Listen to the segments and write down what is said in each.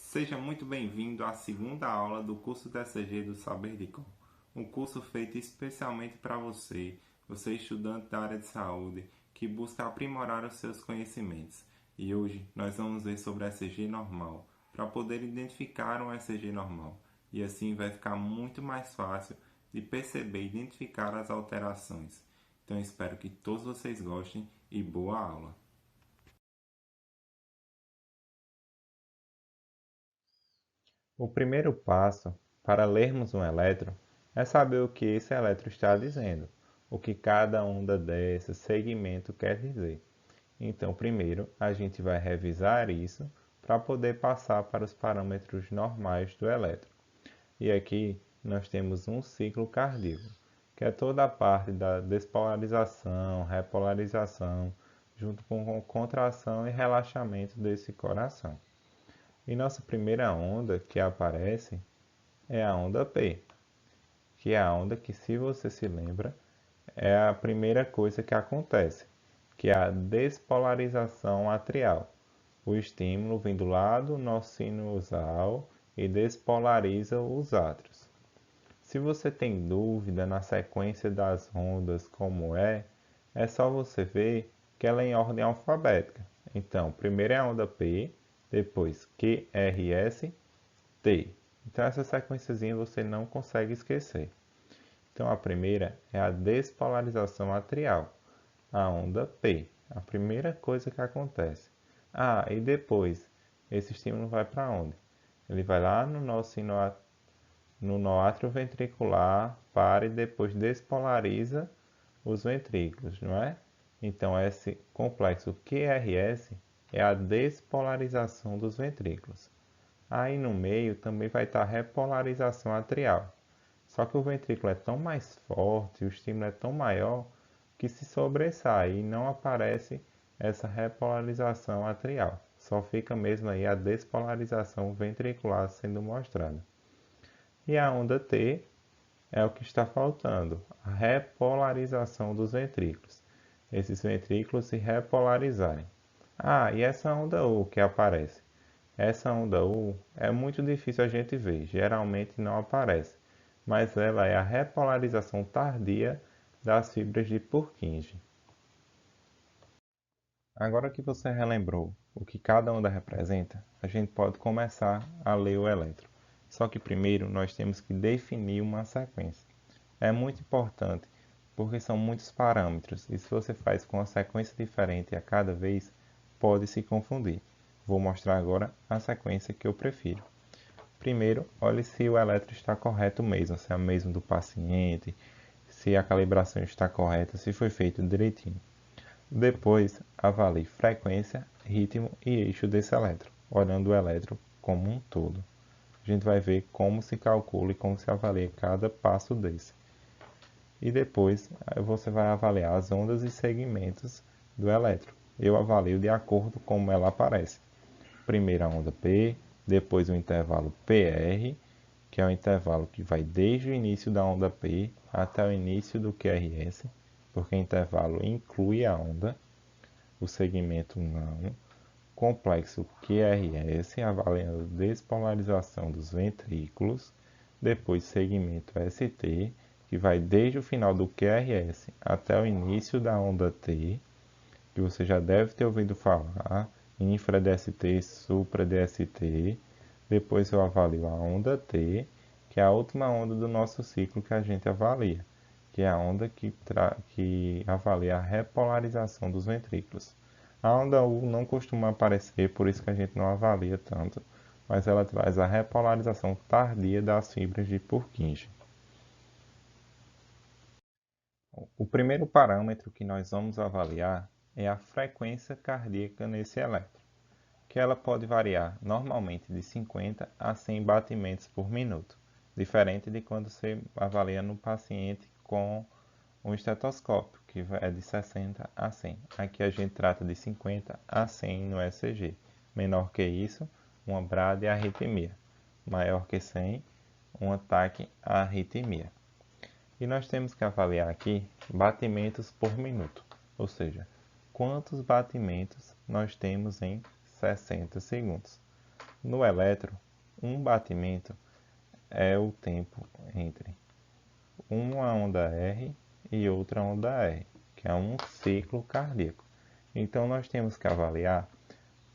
Seja muito bem-vindo à segunda aula do curso TCG do Saber de Com, um curso feito especialmente para você, estudante da área de saúde, que busca aprimorar os seus conhecimentos. E hoje nós vamos ver sobre a ECG normal, para poder identificar um ECG normal, e assim vai ficar muito mais fácil de perceber e identificar as alterações. Então espero que todos vocês gostem e boa aula! O primeiro passo para lermos um elétron é saber o que esse elétron está dizendo, o que cada onda desse segmento quer dizer. Então, primeiro, a gente vai revisar isso para poder passar para os parâmetros normais do elétron. E aqui nós temos um ciclo cardíaco, que é toda a parte da despolarização, repolarização, junto com contração e relaxamento desse coração. E nossa primeira onda que aparece é a onda P, que é a onda que, se você se lembra, é a primeira coisa que acontece, que é a despolarização atrial. O estímulo vem do lado sinusal e despolariza os átrios. Se você tem dúvida na sequência das ondas como é só você ver que ela é em ordem alfabética. Então, primeiro é a onda P, depois QRS, T. Então essa sequenciazinha você não consegue esquecer. Então a primeira é a despolarização atrial, a onda P, a primeira coisa que acontece. E depois esse estímulo vai para onde? Ele vai lá no nó atrioventricular, para e depois despolariza os ventrículos, não é? Então esse complexo QRS é a despolarização dos ventrículos. Aí no meio também vai estar a repolarização atrial. Só que o ventrículo é tão mais forte, o estímulo é tão maior, que se sobressai e não aparece essa repolarização atrial. Só fica mesmo aí a despolarização ventricular sendo mostrada. E a onda T é o que está faltando, a repolarização dos ventrículos. Esses ventrículos se repolarizarem. E essa onda U que aparece? Essa onda U é muito difícil a gente ver, geralmente não aparece, mas ela é a repolarização tardia das fibras de Purkinje. Agora que você relembrou o que cada onda representa, a gente pode começar a ler o elétron. Só que primeiro nós temos que definir uma sequência. É muito importante porque são muitos parâmetros e se você faz com uma sequência diferente a cada vez, pode se confundir. Vou mostrar agora a sequência que eu prefiro. Primeiro, olhe se o eletro está correto mesmo, se é o mesmo do paciente, se a calibração está correta, se foi feito direitinho. Depois, avalie frequência, ritmo e eixo desse eletro, olhando o eletro como um todo. A gente vai ver como se calcula e como se avalia cada passo desse. E depois você vai avaliar as ondas e segmentos do eletro. Eu avalio de acordo com como ela aparece. Primeiro a onda P, depois o intervalo PR, que é o intervalo que vai desde o início da onda P até o início do QRS, porque o intervalo inclui a onda, o segmento não. Complexo QRS, avaliando a despolarização dos ventrículos, depois segmento ST, que vai desde o final do QRS até o início da onda T, que você já deve ter ouvido falar, infra-DST, supra-DST. Depois eu avalio a onda T, que é a última onda do nosso ciclo que a gente avalia, que é a onda que avalia a repolarização dos ventrículos. A onda U não costuma aparecer, por isso que a gente não avalia tanto, mas ela traz a repolarização tardia das fibras de Purkinje. O primeiro parâmetro que nós vamos avaliar é a frequência cardíaca nesse eletro, que ela pode variar normalmente de 50 a 100 batimentos por minuto, diferente de quando você avalia no paciente com um estetoscópio, que é de 60 a 100. Aqui a gente trata de 50 a 100 no ECG. Menor que isso, uma bradiarritmia. Maior que 100, um ataque à arritmia. E nós temos que avaliar aqui batimentos por minuto, ou seja, quantos batimentos nós temos em 60 segundos. No elétron, um batimento é o tempo entre uma onda R e outra onda R, que é um ciclo cardíaco. Então, nós temos que avaliar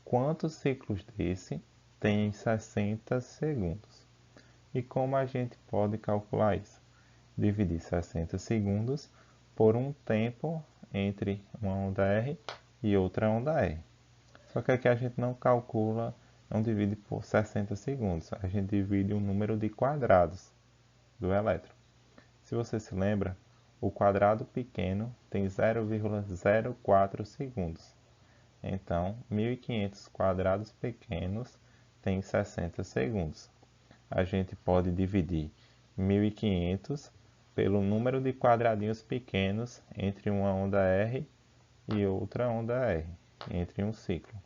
quantos ciclos desse tem em 60 segundos. E como a gente pode calcular isso? Dividir 60 segundos por um tempo entre uma onda R e outra onda R. Só que aqui a gente não calcula, não divide por 60 segundos, a gente divide o número de quadrados do elétron. Se você se lembra, o quadrado pequeno tem 0,04 segundos. Então, 1500 quadrados pequenos tem 60 segundos. A gente pode dividir 1500 pelo número de quadradinhos pequenos entre uma onda R e outra onda R, entre um ciclo.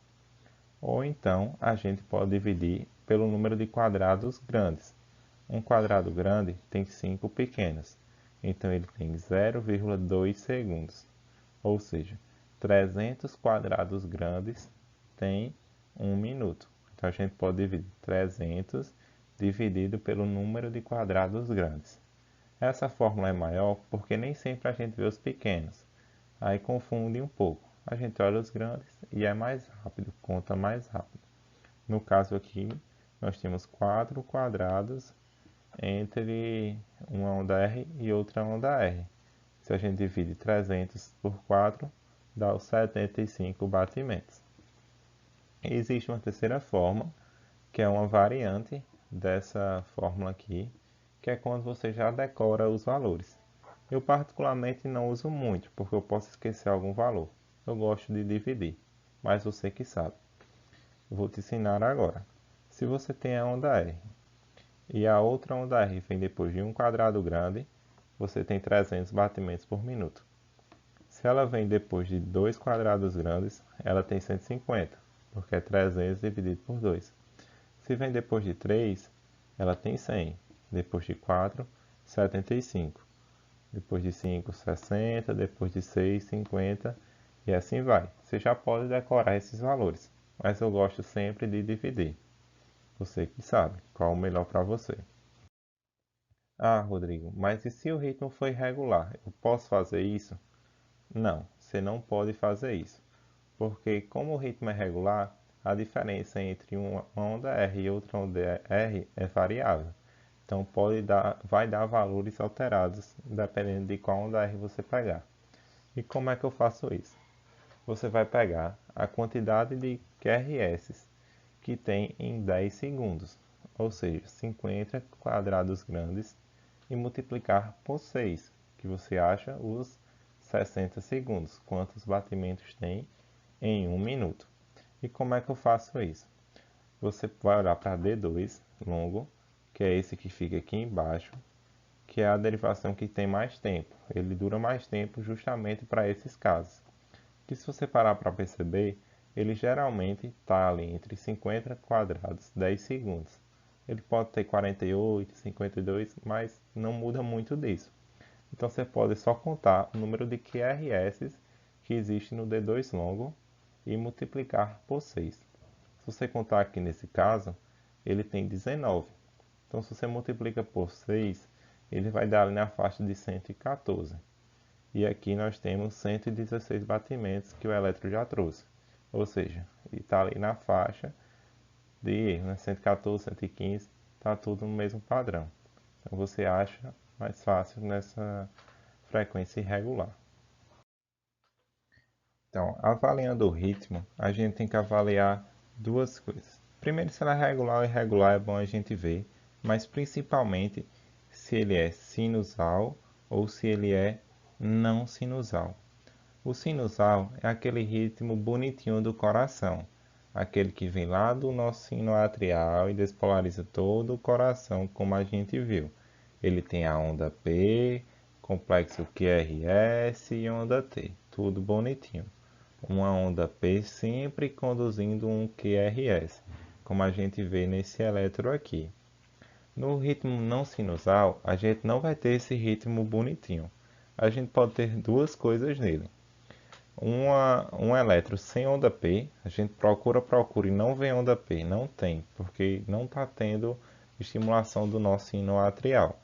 Ou então, a gente pode dividir pelo número de quadrados grandes. Um quadrado grande tem 5 pequenos, então ele tem 0,2 segundos. Ou seja, 300 quadrados grandes tem 1 minuto. Então a gente pode dividir 300 dividido pelo número de quadrados grandes. Essa fórmula é maior porque nem sempre a gente vê os pequenos. Aí confunde um pouco. A gente olha os grandes e é mais rápido, conta mais rápido. No caso aqui, nós temos 4 quadrados entre uma onda R e outra onda R. Se a gente divide 300 por 4, dá os 75 batimentos. E existe uma terceira forma, que é uma variante dessa fórmula aqui, que é quando você já decora os valores. Eu particularmente não uso muito, porque eu posso esquecer algum valor. Eu gosto de dividir, mas você que sabe. Eu vou te ensinar agora. Se você tem a onda R e a outra onda R vem depois de um quadrado grande, você tem 300 batimentos por minuto. Se ela vem depois de dois quadrados grandes, ela tem 150, porque é 300 dividido por 2. Se vem depois de 3, ela tem 100. Depois de 4, 75. Depois de 5, 60. Depois de 6, 50. E assim vai. Você já pode decorar esses valores, mas eu gosto sempre de dividir. Você que sabe qual é o melhor para você. Ah, Rodrigo, mas e se o ritmo for irregular? Eu posso fazer isso? Não, você não pode fazer isso, porque como o ritmo é regular, a diferença entre uma onda R e outra onda R é variável. Então vai dar valores alterados dependendo de qual onda R você pegar. E como é que eu faço isso? Você vai pegar a quantidade de QRS que tem em 10 segundos, ou seja, 50 quadrados grandes, e multiplicar por 6, que você acha os 60 segundos, quantos batimentos tem em 1 minuto. E como é que eu faço isso? Você vai olhar para D2 longo, que é esse que fica aqui embaixo, que é a derivação que tem mais tempo. Ele dura mais tempo justamente para esses casos. Que se você parar para perceber, ele geralmente está ali entre 50 quadrados, 10 segundos. Ele pode ter 48, 52, mas não muda muito disso. Então você pode só contar o número de QRS que existe no D2 longo e multiplicar por 6. Se você contar aqui nesse caso, ele tem 19. Então se você multiplica por 6, ele vai dar ali na faixa de 114. E aqui nós temos 116 batimentos que o elétron já trouxe. Ou seja, está ali na faixa de erro, né? 114, 115, está tudo no mesmo padrão. Então você acha mais fácil nessa frequência irregular. Então, avaliando o ritmo, a gente tem que avaliar duas coisas. Primeiro, se ela é regular ou irregular, é bom a gente ver, mas principalmente se ele é sinusal ou se ele é não sinusal. O sinusal é aquele ritmo bonitinho do coração, aquele que vem lá do nosso sino atrial e despolariza todo o coração, como a gente viu. Ele tem a onda P, complexo QRS e onda T, tudo bonitinho. Uma onda P sempre conduzindo um QRS, como a gente vê nesse eletro aqui. No ritmo não sinusal, a gente não vai ter esse ritmo bonitinho. A gente pode ter duas coisas nele. Um elétron sem onda P, a gente procura e não vê onda P, não tem, porque não está tendo estimulação do nosso sino atrial.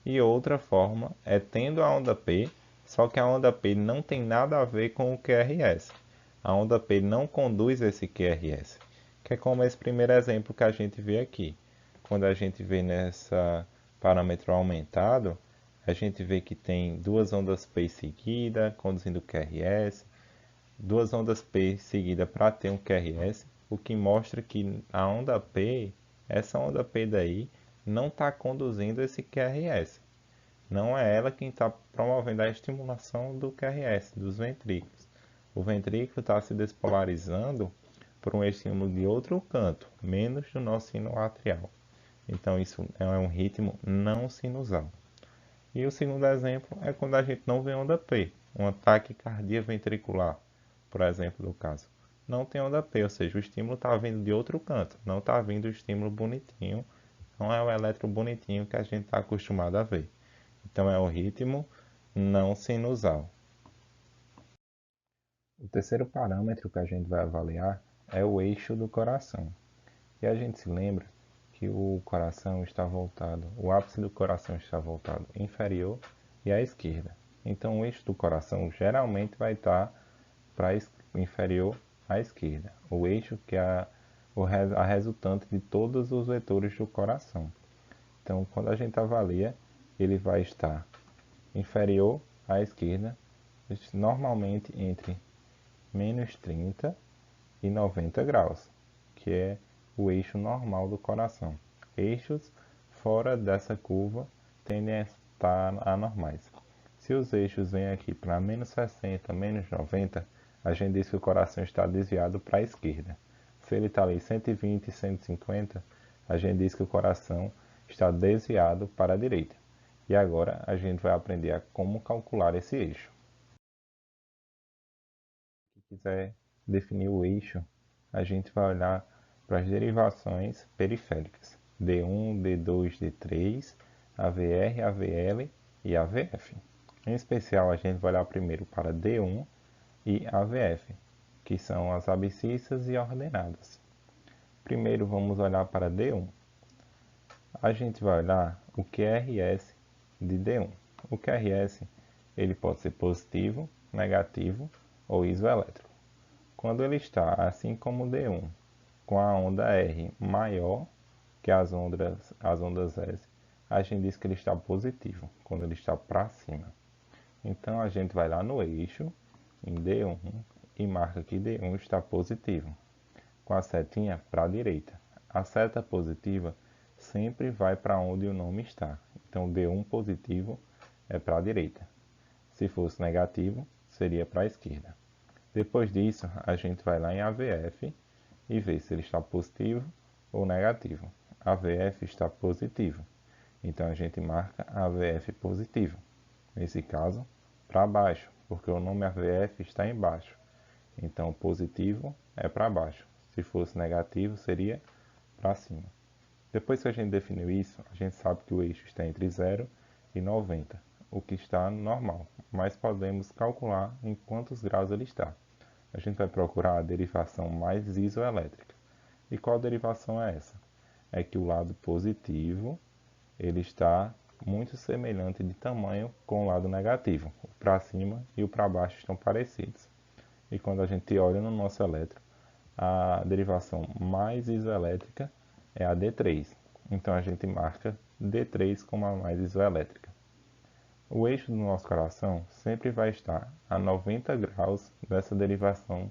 E outra forma é tendo a onda P, só que a onda P não tem nada a ver com o QRS. A onda P não conduz esse QRS, que é como esse primeiro exemplo que a gente vê aqui. Quando a gente vê nessa parâmetro aumentado, a gente vê que tem duas ondas P seguidas, conduzindo o QRS, duas ondas P seguidas para ter um QRS, o que mostra que a onda P, essa onda P daí, não está conduzindo esse QRS. Não é ela quem está promovendo a estimulação do QRS, dos ventrículos. O ventrículo está se despolarizando por um estímulo de outro canto, menos do nosso sino atrial. Então isso é um ritmo não sinusal. E o segundo exemplo é quando a gente não vê onda P, um ataque cardíaco ventricular, por exemplo, do caso. Não tem onda P, ou seja, o estímulo está vindo de outro canto, não está vindo o estímulo bonitinho, não é o eletro bonitinho que a gente está acostumado a ver. Então é o ritmo não sinusal. O terceiro parâmetro que a gente vai avaliar é o eixo do coração. E a gente se lembra que o coração está voltado, o ápice do coração está voltado inferior e à esquerda. Então o eixo do coração geralmente vai estar para inferior à esquerda. O eixo que é a resultante de todos os vetores do coração. Então quando a gente avalia, ele vai estar inferior à esquerda, normalmente entre menos 30 e 90 graus, que é o eixo normal do coração. Eixos fora dessa curva tendem a estar anormais. Se os eixos vêm aqui para menos 60, menos 90, a gente diz que o coração está desviado para a esquerda. Se ele está ali 120, 150, a gente diz que o coração está desviado para a direita. E agora a gente vai aprender a como calcular esse eixo. Se quiser definir o eixo, a gente vai olhar para as derivações periféricas, D1, D2, D3, AVR, AVL e AVF. Em especial, a gente vai olhar primeiro para D1 e AVF, que são as abscissas e ordenadas. Primeiro vamos olhar para D1. A gente vai olhar o QRS de D1. O QRS ele pode ser positivo, negativo ou isoelétrico. Quando ele está, assim como o D1, com a onda R maior que as ondas S, a gente diz que ele está positivo, quando ele está para cima. Então a gente vai lá no eixo, em D1, e marca que D1 está positivo, com a setinha para a direita. A seta positiva sempre vai para onde o nome está. Então D1 positivo é para a direita. Se fosse negativo, seria para a esquerda. Depois disso, a gente vai lá em AVF e vê se ele está positivo ou negativo. AVF está positivo, então a gente marca AVF positivo. Nesse caso, para baixo, porque o nome AVF está embaixo. Então positivo é para baixo. Se fosse negativo, seria para cima. Depois que a gente definiu isso, a gente sabe que o eixo está entre 0 e 90, o que está normal, mas podemos calcular em quantos graus ele está. A gente vai procurar a derivação mais isoelétrica. E qual derivação é essa? É que o lado positivo ele está muito semelhante de tamanho com o lado negativo. O para cima e o para baixo estão parecidos. E quando a gente olha no nosso elétron, a derivação mais isoelétrica é a D3. Então a gente marca D3 como a mais isoelétrica. O eixo do nosso coração sempre vai estar a 90 graus dessa derivação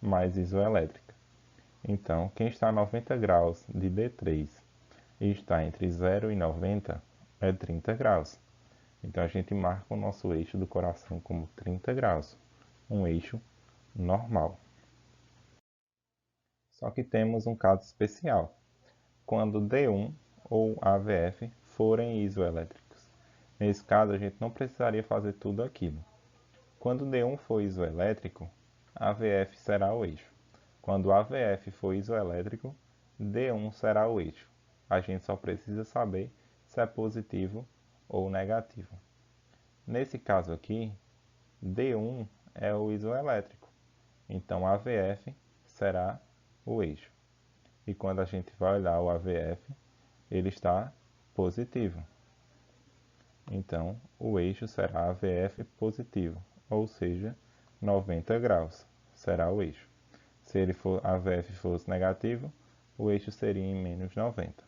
mais isoelétrica. Então, quem está a 90 graus de D3 e está entre 0 e 90 é 30 graus. Então a gente marca o nosso eixo do coração como 30 graus, um eixo normal. Só que temos um caso especial, quando D1 ou AVF forem isoelétricos. Nesse caso, a gente não precisaria fazer tudo aquilo. Quando D1 for isoelétrico, AVF será o eixo. Quando AVF for isoelétrico, D1 será o eixo. A gente só precisa saber se é positivo ou negativo. Nesse caso aqui, D1 é o isoelétrico. Então, AVF será o eixo. E quando a gente vai olhar o AVF, ele está positivo. Então, o eixo será AVF positivo, ou seja, 90 graus será o eixo. Se ele for AVF fosse negativo, o eixo seria em menos 90.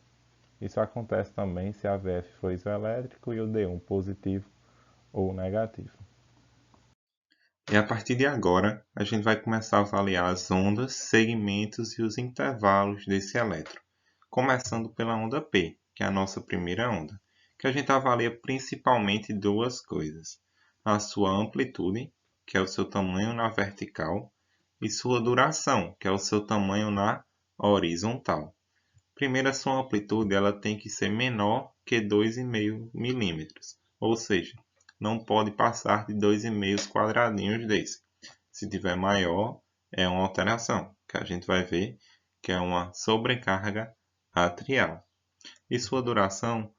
Isso acontece também se AVF for isoelétrico e o D1 positivo ou negativo. E a partir de agora, a gente vai começar a avaliar as ondas, segmentos e os intervalos desse elétron, começando pela onda P, que é a nossa primeira onda, que a gente avalia principalmente duas coisas: a sua amplitude, que é o seu tamanho na vertical, e sua duração, que é o seu tamanho na horizontal. Primeiro, a sua amplitude ela tem que ser menor que 2,5 milímetros, ou seja, não pode passar de 2,5 quadradinhos desse. Se tiver maior, é uma alteração, que a gente vai ver que é uma sobrecarga atrial. E sua duração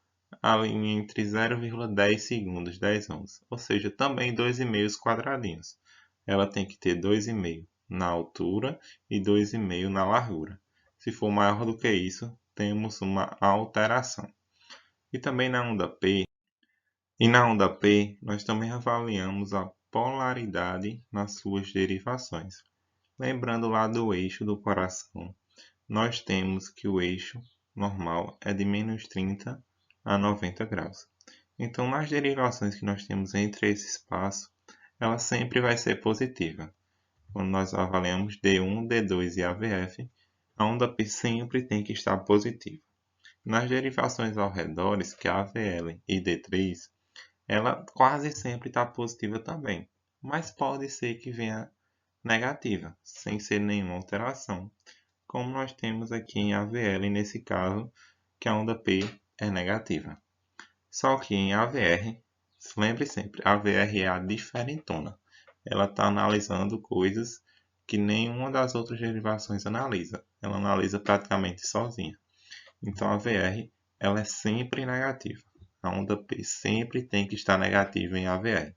ali entre 0,10 segundos, 10 ondas, ou seja, também 2,5 quadradinhos. Ela tem que ter 2,5 na altura e 2,5 na largura. Se for maior do que isso, temos uma alteração. E também na onda P, nós também avaliamos a polaridade nas suas derivações. Lembrando lá do eixo do coração, nós temos que o eixo normal é de menos 30 a 90 graus. Então, nas derivações que nós temos entre esse espaço, ela sempre vai ser positiva. Quando nós avaliamos D1, D2 e AVF, a onda P sempre tem que estar positiva. Nas derivações ao redor, que é AVL e D3, ela quase sempre está positiva também, mas pode ser que venha negativa, sem ser nenhuma alteração, como nós temos aqui em AVL nesse caso, que a onda P é negativa. Só que em AVR, lembre sempre, AVR é a diferentona. Ela está analisando coisas que nenhuma das outras derivações analisa. Ela analisa praticamente sozinha. Então a VR ela é sempre negativa. A onda P sempre tem que estar negativa em AVR.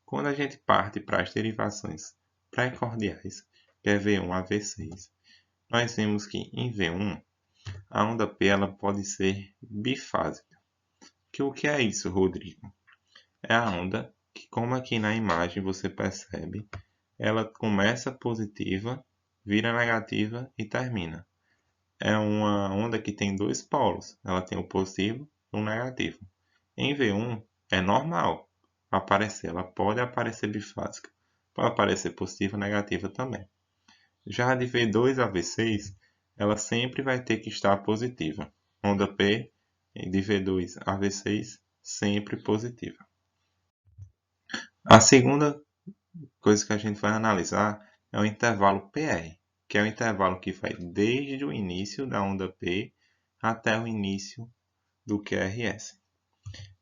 Quando a gente parte para as derivações pré-cordiais, que é V1 a V6, nós vemos que em V1 a onda P ela pode ser bifásica. O que é isso, Rodrigo? É a onda que, como aqui na imagem você percebe, ela começa positiva, vira negativa e termina. É uma onda que tem dois polos, ela tem o positivo e o negativo. Em V1 é normal aparecer, ela pode aparecer bifásica, pode aparecer positiva ou negativa também. Já de V2 a V6, ela sempre vai ter que estar positiva. Onda P de V2 a V6 sempre positiva. A segunda coisa que a gente vai analisar é o intervalo PR, que é o intervalo que vai desde o início da onda P até o início do QRS.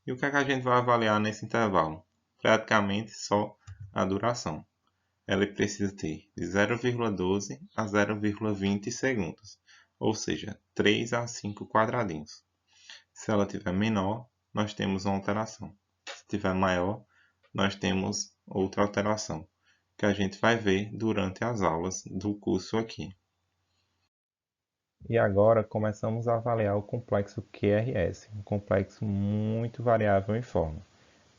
E o que é que a gente vai avaliar nesse intervalo? Praticamente só a duração. Ela precisa ter de 0,12 a 0,20 segundos, ou seja, 3 a 5 quadradinhos. Se ela tiver menor, nós temos uma alteração. Se tiver maior, nós temos outra alteração, que a gente vai ver durante as aulas do curso aqui. E agora começamos a avaliar o complexo QRS, um complexo muito variável em forma,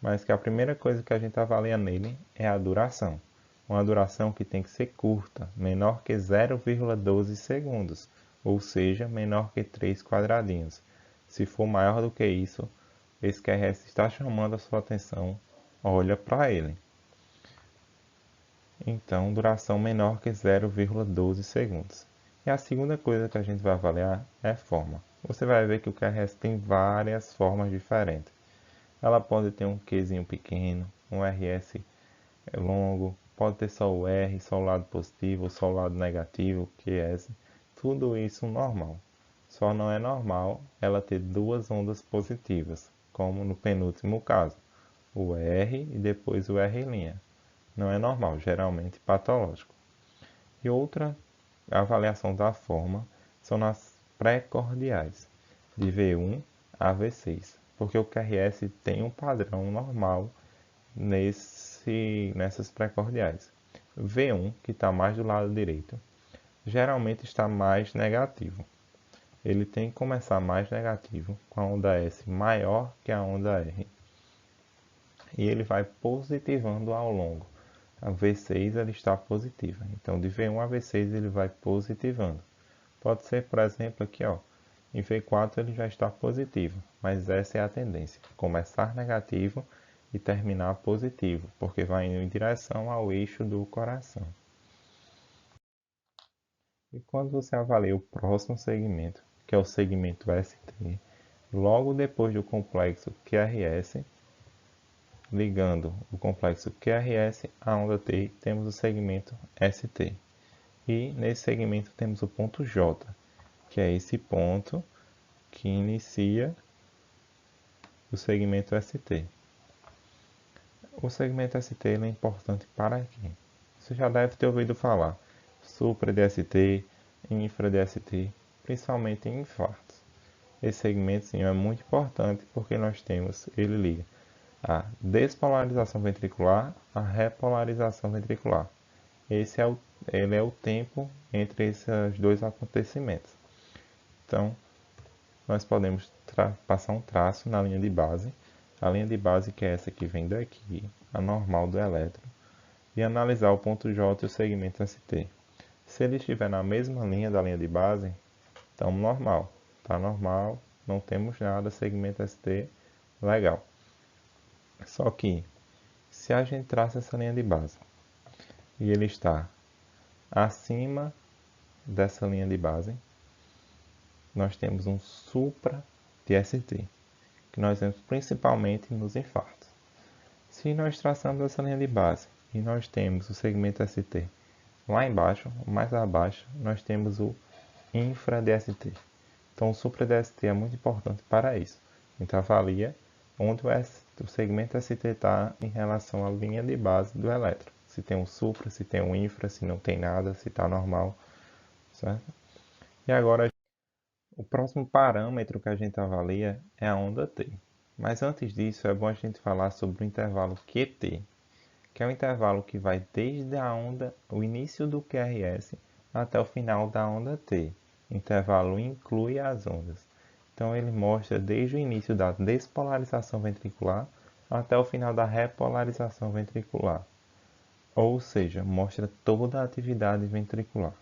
mas que a primeira coisa que a gente avalia nele é a duração. Uma duração que tem que ser curta, menor que 0,12 segundos, ou seja, menor que 3 quadradinhos. Se for maior do que isso, esse QRS está chamando a sua atenção, olha para ele. Então, duração menor que 0,12 segundos. E a segunda coisa que a gente vai avaliar é a forma. Você vai ver que o QRS tem várias formas diferentes. Ela pode ter um Qzinho pequeno, um RS longo, pode ter só o R, só o lado positivo, só o lado negativo, QS. Tudo isso normal. Só não é normal ela ter duas ondas positivas, como no penúltimo caso, o R e depois o R'. Não é normal, geralmente patológico. E outra avaliação da forma são nas pré-cordiais, de V1 a V6, porque o QRS tem um padrão normal nessas precordiais. V1, que está mais do lado direito, geralmente está mais negativo. Ele tem que começar mais negativo, com a onda S maior que a onda R. E ele vai positivando ao longo. A V6 ele está positiva. Então, de V1 a V6 ele vai positivando. Pode ser, por exemplo, aqui, ó, em V4 ele já está positivo, mas essa é a tendência. Começar negativo e terminar positivo, porque vai indo em direção ao eixo do coração. E quando você avalia o próximo segmento, que é o segmento ST, logo depois do complexo QRS, ligando o complexo QRS à onda T, temos o segmento ST. E nesse segmento temos o ponto J, que é esse ponto que inicia o segmento ST. O segmento ST é importante para quê? Você já deve ter ouvido falar supra DST, infra DST, principalmente em infartos. Esse segmento sim, é muito importante porque ele liga a despolarização ventricular à repolarização ventricular. Ele é o tempo entre esses dois acontecimentos. Então, nós podemos passar um traço na linha de base, a linha de base que é essa que vem daqui, a normal do elétron, e analisar o ponto J e o segmento ST. Se ele estiver na mesma linha da linha de base, estamos normal. Está normal, não temos nada, segmento ST, legal. Só que, se a gente traça essa linha de base e ele está acima dessa linha de base, nós temos um supra DST, que nós vemos principalmente nos infartos. Se nós traçamos essa linha de base e nós temos o segmento ST lá embaixo, mais abaixo, nós temos o infra DST. Então o supra DST é muito importante para isso. Então avalia onde o segmento ST está em relação à linha de base do elétron. Se tem um supra, se tem um infra, se não tem nada, se está normal, certo? E agora, o próximo parâmetro que a gente avalia é a onda T. Mas antes disso, é bom a gente falar sobre o intervalo QT, que é o intervalo que vai desde o início do QRS até o final da onda T. O intervalo inclui as ondas. Então ele mostra desde o início da despolarização ventricular até o final da repolarização ventricular. Ou seja, mostra toda a atividade ventricular.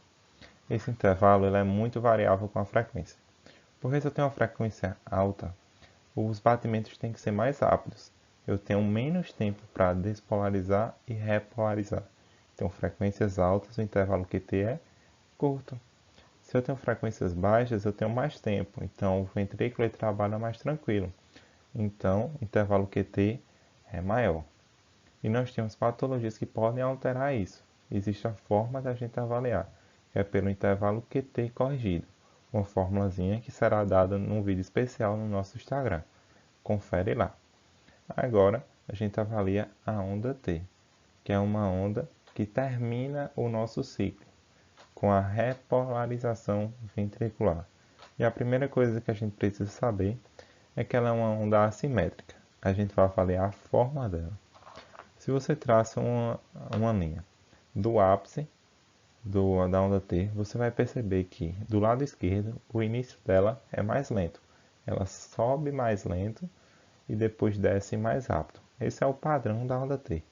Esse intervalo é muito variável com a frequência. Porque se eu tenho uma frequência alta, os batimentos têm que ser mais rápidos. Eu tenho menos tempo para despolarizar e repolarizar. Então, frequências altas, o intervalo QT é curto. Se eu tenho frequências baixas, eu tenho mais tempo. Então, o ventrículo trabalha mais tranquilo. Então, o intervalo QT é maior. E nós temos patologias que podem alterar isso. Existe a forma da gente avaliar, que é pelo intervalo QT corrigido. Uma formulazinha que será dada num vídeo especial no nosso Instagram. Confere lá. Agora, a gente avalia a onda T, que é uma onda que termina o nosso ciclo com a repolarização ventricular. E a primeira coisa que a gente precisa saber é que ela é uma onda assimétrica. A gente vai avaliar a forma dela. Se você traça uma linha do ápice da onda T, você vai perceber que do lado esquerdo o início dela é mais lento. Ela sobe mais lento e depois desce mais rápido. Esse é o padrão da onda T.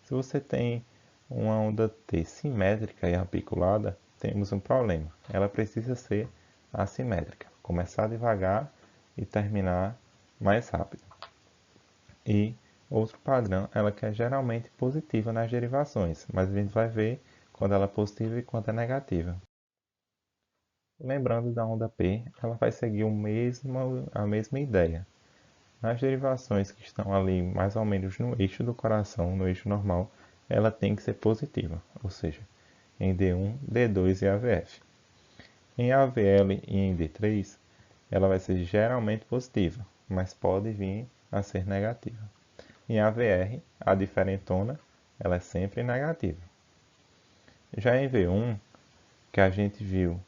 Se você tem uma onda T simétrica e articulada, temos um problema. Ela precisa ser assimétrica, começar devagar e terminar mais rápido. E outro padrão, ela que é geralmente positiva nas derivações, mas a gente vai ver quando ela é positiva e quando é negativa. Lembrando da onda P, ela vai seguir a mesma ideia. Nas derivações que estão ali mais ou menos no eixo do coração, no eixo normal, ela tem que ser positiva, ou seja, em D1, D2 e AVF. Em AVL e em D3, ela vai ser geralmente positiva, mas pode vir a ser negativa. Em AVR, a diferentona, ela é sempre negativa. Já em V1, que a gente viu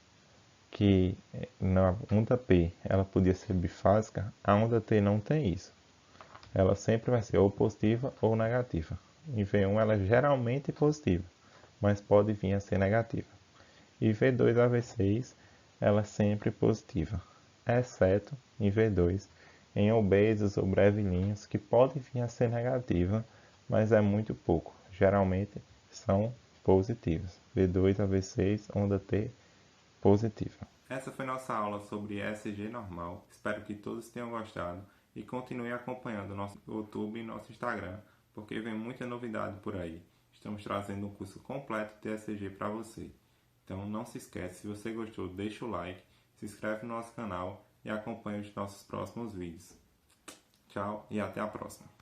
que na onda P ela podia ser bifásica, a onda T não tem isso. Ela sempre vai ser ou positiva ou negativa. Em V1 ela é geralmente positiva, mas pode vir a ser negativa. E V2 a V6 ela é sempre positiva, exceto em V2, em obesos ou brevilínneos, que pode vir a ser negativa, mas é muito pouco. Geralmente são positivas. V2 a V6, onda T positiva. Essa foi nossa aula sobre ESG normal. Espero que todos tenham gostado e continue acompanhando nosso YouTube e nosso Instagram, porque vem muita novidade por aí. Estamos trazendo um curso completo de ESG para você. Então não se esquece, se você gostou, deixa o like, se inscreve no nosso canal e acompanhe os nossos próximos vídeos. Tchau e até a próxima.